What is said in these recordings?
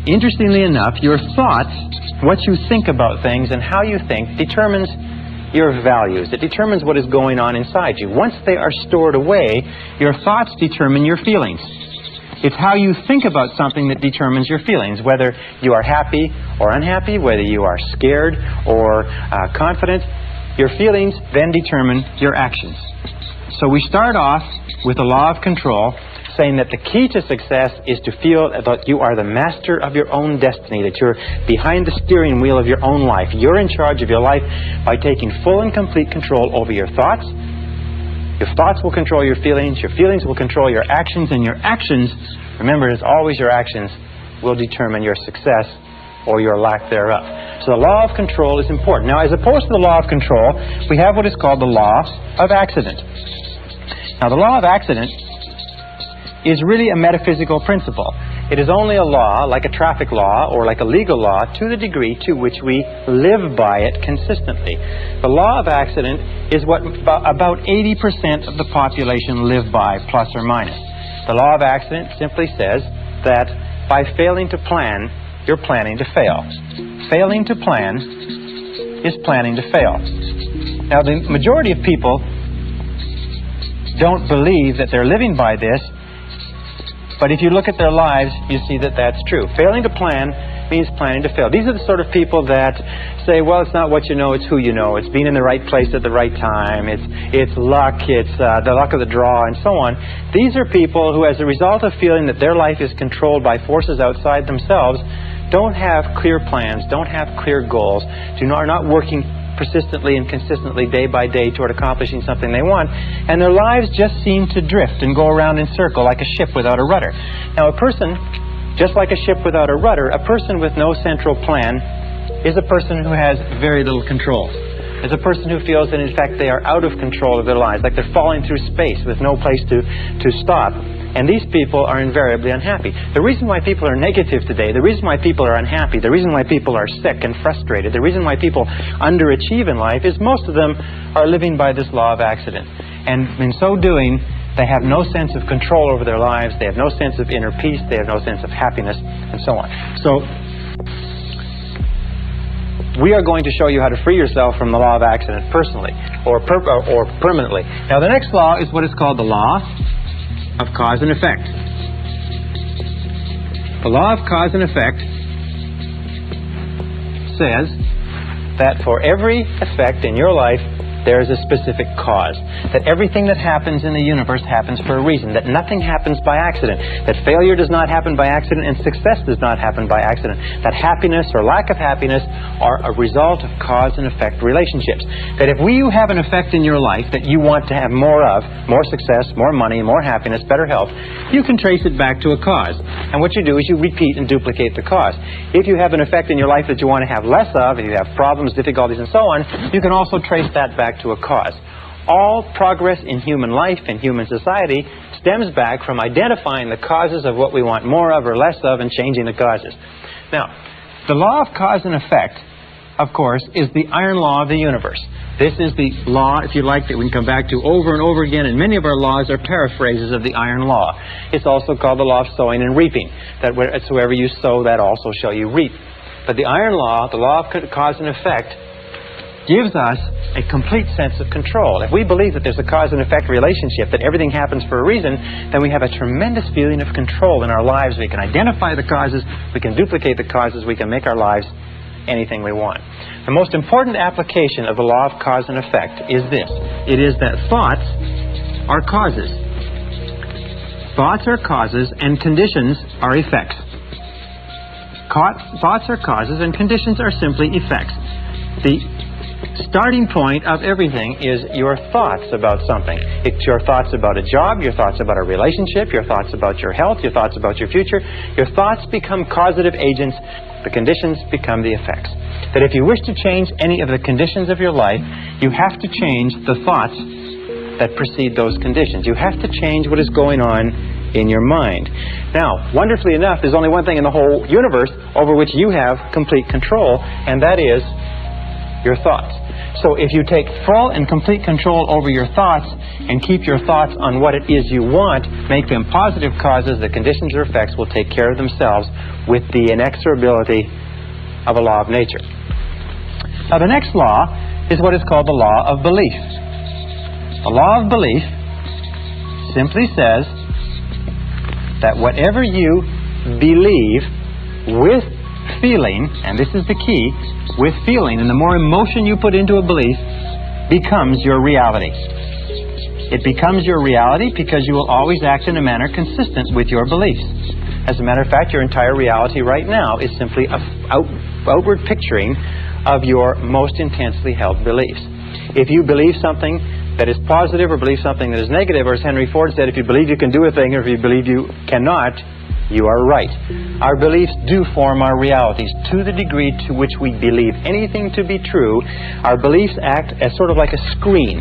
Interestingly enough, your thoughts, what you think about things and how you think, determines your values. It determines what is going on inside you. Once they are stored away, your thoughts determine your feelings. It's how you think about something that determines your feelings, whether you are happy or unhappy, whether you are scared or confident. Your feelings then determine your actions. So we start off with the law of control, saying that the key to success is to feel that you are the master of your own destiny, that you're behind the steering wheel of your own life. You're in charge of your life by taking full and complete control over your thoughts. Your thoughts will control your feelings will control your actions, and your actions, remember, as always, your actions will determine your success or your lack thereof. So the law of control is important. Now, as opposed to the law of control, we have what is called the law of accident. Now, the law of accident is really a metaphysical principle. It is only a law, like a traffic law or like a legal law, to the degree to which we live by it consistently. The law of accident is what about 80% of the population live by, plus or minus. The law of accident simply says that by failing to plan, you're planning to fail. Failing to plan is planning to fail. Now, the majority of people don't believe that they're living by this, but if you look at their lives, you see that that's true. Failing to plan means planning to fail. These are the sort of people that say, well, it's not what you know, it's who you know. It's being in the right place at the right time. It's luck. It's the luck of the draw, and so on. These are people who, as a result of feeling that their life is controlled by forces outside themselves, don't have clear plans, don't have clear goals, are not working persistently and consistently day by day toward accomplishing something they want, and their lives just seem to drift and go around in circle like a ship without a rudder. Now, a person, just like a ship without a rudder, a person with no central plan is a person who has very little control. Is a person who feels that, in fact, they are out of control of their lives, like they're falling through space with no place to stop. And these people are invariably unhappy. The reason why people are negative today, the reason why people are unhappy, the reason why people are sick and frustrated, the reason why people underachieve in life is most of them are living by this law of accident. And in so doing, they have no sense of control over their lives, they have no sense of inner peace, they have no sense of happiness, and so on. So, we are going to show you how to free yourself from the law of accident personally or permanently. Now, the next law is what is called the law of cause and effect. The law of cause and effect says that for every effect in your life, there is a specific cause. That everything that happens in the universe happens for a reason. That nothing happens by accident. That failure does not happen by accident and success does not happen by accident. That happiness or lack of happiness are a result of cause and effect relationships. That if you have an effect in your life that you want to have more of, more success, more money, more happiness, better health, you can trace it back to a cause. And what you do is you repeat and duplicate the cause. If you have an effect in your life that you want to have less of, if you have problems, difficulties, and so on, you can also trace that back to a cause. All progress in human life and human society stems back from identifying the causes of what we want more of or less of and changing the causes. Now, the law of cause and effect, of course, is the iron law of the universe. This is the law, if you like, that we can come back to over and over again, and many of our laws are paraphrases of the iron law. It's also called the law of sowing and reaping, that whatsoever you sow, that also shall you reap. But the iron law, the law of cause and effect, gives us a complete sense of control. If we believe that there's a cause and effect relationship, that everything happens for a reason, then we have a tremendous feeling of control in our lives. We can identify the causes, we can duplicate the causes, we can make our lives anything we want. The most important application of the law of cause and effect is this. It is that thoughts are causes. Thoughts are causes and conditions are effects. Thoughts are causes and conditions are simply effects. The starting point of everything is your thoughts about something. It's your thoughts about a job, your thoughts about a relationship, your thoughts about your health, your thoughts about your future. Your thoughts become causative agents. The conditions become the effects. That if you wish to change any of the conditions of your life, you have to change the thoughts that precede those conditions. You have to change what is going on in your mind. Now, wonderfully enough, there's only one thing in the whole universe over which you have complete control, and that is your thoughts. So if you take full and complete control over your thoughts and keep your thoughts on what it is you want, make them positive causes, the conditions or effects will take care of themselves with the inexorability of a law of nature. Now the next law is what is called the law of belief. The law of belief simply says that whatever you believe with feeling, and this is the key, with feeling, and the more emotion you put into a belief, becomes your reality. It becomes your reality because you will always act in a manner consistent with your beliefs. As a matter of fact, your entire reality right now is simply an outward picturing of your most intensely held beliefs. If you believe something that is positive or believe something that is negative, or as Henry Ford said, if you believe you can do a thing or if you believe you cannot, you are right. Our beliefs do form our realities. To the degree to which we believe anything to be true, our beliefs act as sort of like a screen.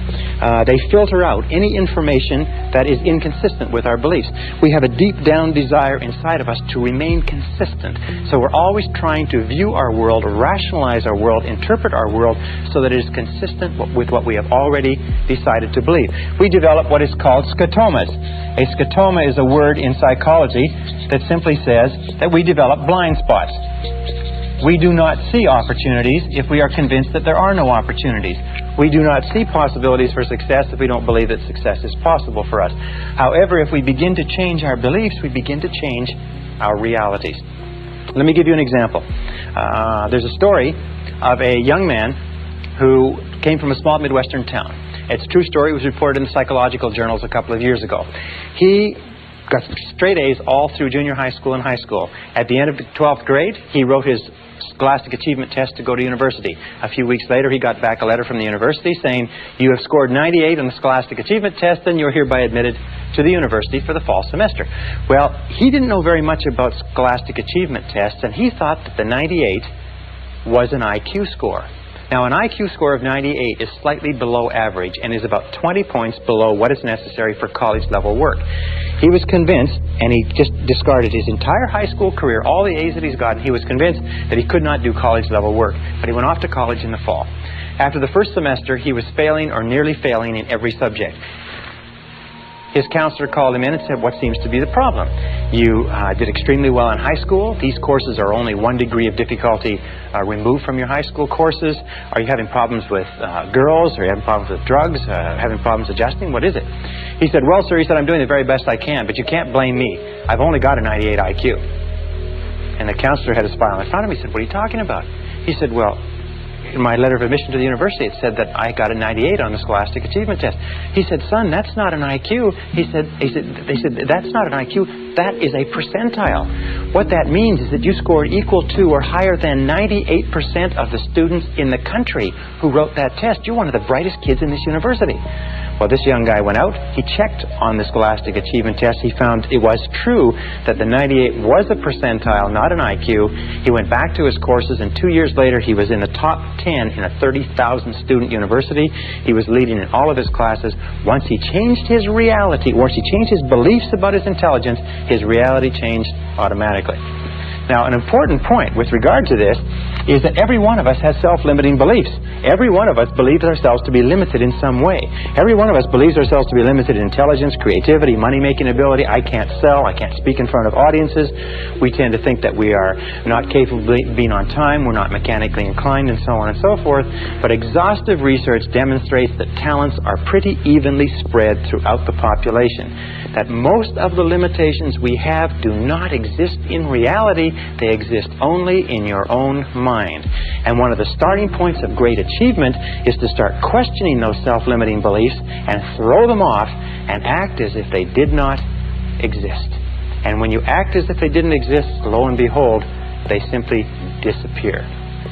They filter out any information that is inconsistent with our beliefs. We have a deep down desire inside of us to remain consistent. So we're always trying to view our world, rationalize our world, interpret our world so that it is consistent with what we have already decided to believe. We develop what is called scotomas. A scotoma is a word in psychology that simply says that we develop blind spots. We do not see opportunities if we are convinced that there are no opportunities. We do not see possibilities for success if we don't believe that success is possible for us. However, if we begin to change our beliefs, we begin to change our realities. Let me give you an example. There's a story of a young man who came from a small Midwestern town. It's a true story. It was reported in the psychological journals a couple of years ago. He got straight A's all through junior high school and high school. At the end of the 12th grade, he wrote his Scholastic Achievement Test to go to university. A few weeks later, he got back a letter from the university saying, "You have scored 98 on the Scholastic Achievement Test and you're hereby admitted to the university for the fall semester." Well, he didn't know very much about Scholastic Achievement Tests, and he thought that the 98 was an IQ score. Now, an IQ score of 98 is slightly below average and is about 20 points below what is necessary for college-level work. He was convinced, and he just discarded his entire high school career, all the A's that he's gotten. He was convinced that he could not do college-level work, but he went off to college in the fall. After the first semester, he was failing or nearly failing in every subject. His counselor called him in and said, "What seems to be the problem? You did extremely well in high school. These courses are only 1 degree of difficulty removed from your high school courses. Are you having problems with girls? Are you having problems with drugs? Having problems adjusting? What is it?" He said, "Well, sir," he said, "I'm doing the very best I can, but you can't blame me. I've only got a 98 IQ. And the counselor had a smile in front of him. He said, "What are you talking about?" He said, "Well, in my letter of admission to the university, it said that I got a 98 on the Scholastic Achievement Test." He said, "Son, that's not an IQ." They said, "That's not an IQ. That is a percentile. What that means is that you scored equal to or higher than 98% of the students in the country who wrote that test. You're one of the brightest kids in this university." Well, this young guy went out. He checked on the Scholastic Achievement Test. He found it was true that the 98 was a percentile, not an IQ. He went back to his courses, and 2 years later, he was in the top 10 in a 30,000 student university. He was leading in all of his classes. Once he changed his reality, once he changed his beliefs about his intelligence, his reality changed automatically. Now, an important point with regard to this is that every one of us has self-limiting beliefs. Every one of us believes ourselves to be limited in some way. Every one of us believes ourselves to be limited in intelligence, creativity, money-making ability. I can't sell. I can't speak in front of audiences. We tend to think that we are not capable of being on time. We're not mechanically inclined, and so on and so forth. But exhaustive research demonstrates that talents are pretty evenly spread throughout the population. That most of the limitations we have do not exist in reality. They exist only in your own mind. And one of the starting points of great achievement is to start questioning those self-limiting beliefs and throw them off and act as if they did not exist. And when you act as if they didn't exist, lo and behold, they simply disappear.